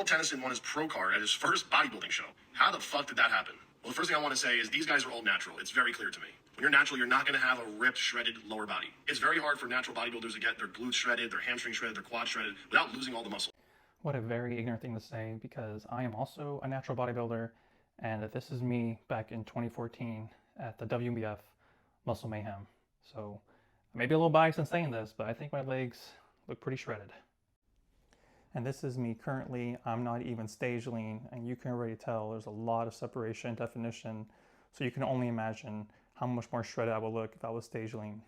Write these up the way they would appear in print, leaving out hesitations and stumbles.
Will Tennyson won his pro card at his first bodybuilding show. How the fuck did that happen? Well, the first thing I want to say is these guys are all natural. It's very clear to me. When you're natural, you're not going to have a ripped, shredded lower body. It's very hard for natural bodybuilders to get their glutes shredded, their hamstrings shredded, their quads shredded without losing all the muscle. What a very ignorant thing to say, because I am also a natural bodybuilder, and this is me back in 2014 at the WMBF Muscle Mayhem. So I may be a little biased in saying this, but I think my legs look pretty shredded. And this is me currently. I'm not even stage lean, and you can already tell there's a lot of separation and definition, so you can only imagine how much more shredded I would look if I was stage lean.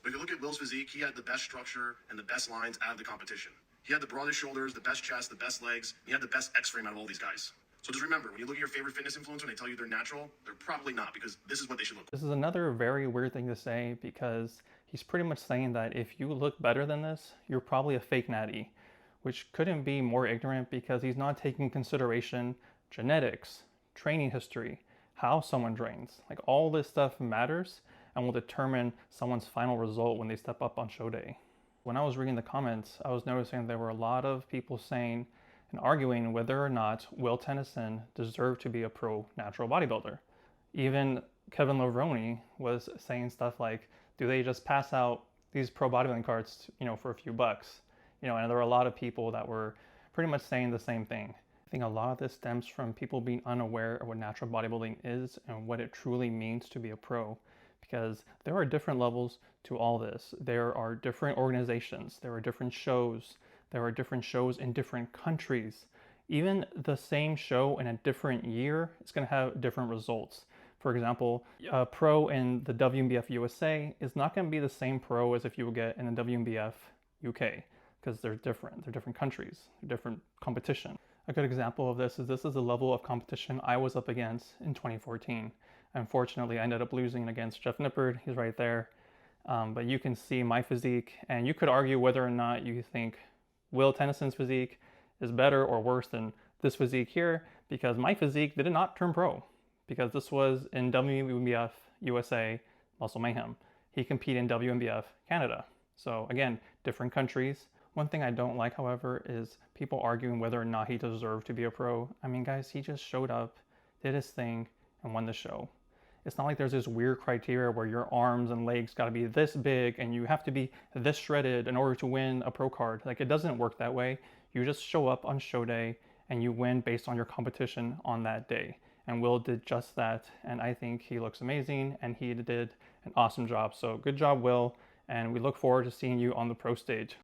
But if you look at Will's physique, he had the best structure and the best lines out of the competition. He had the broadest shoulders, the best chest, the best legs, and he had the best X-frame out of all these guys. So just remember, when you look at your favorite fitness influencer and they tell you they're natural, they're probably not, because this is what they should look like. This is another very weird thing to say, because he's pretty much saying that if you look better than this, you're probably a fake natty, which couldn't be more ignorant, because he's not taking consideration genetics, training history, how someone trains. Like, all this stuff matters and will determine someone's final result when they step up on show day. When I was reading the comments, I was noticing there were a lot of people saying and arguing whether or not Will Tennyson deserved to be a pro natural bodybuilder. Even Kevin Levrone was saying stuff like, do they just pass out these pro bodybuilding cards, for a few bucks? And there were a lot of people that were pretty much saying the same thing. I think a lot of this stems from people being unaware of what natural bodybuilding is and what it truly means to be a pro. Because there are different levels to all this. There are different organizations, there are different shows, there are different shows in different countries. Even the same show in a different year is going to have different results. For example, a pro in the WMBF USA is not going to be the same pro as if you would get in the WMBF UK, because they're different countries, different competition. A good example of this is the level of competition I was up against in 2014. Unfortunately, I ended up losing against Jeff Nippard. He's right there. But you can see my physique, and you could argue whether or not you think Will Tennyson's physique is better or worse than this physique here, because my physique did not turn pro, because this was in WMBF USA Muscle Mayhem. He competed in WMBF Canada. So again, different countries. One thing I don't like, however, is people arguing whether or not he deserved to be a pro. I mean, guys, he just showed up, did his thing, and won the show. It's not like there's this weird criteria where your arms and legs got to be this big and you have to be this shredded in order to win a pro card. Like, it doesn't work that way. You just show up on show day and you win based on your competition on that day. And Will did just that, and I think he looks amazing and he did an awesome job. So good job, Will, and we look forward to seeing you on the pro stage.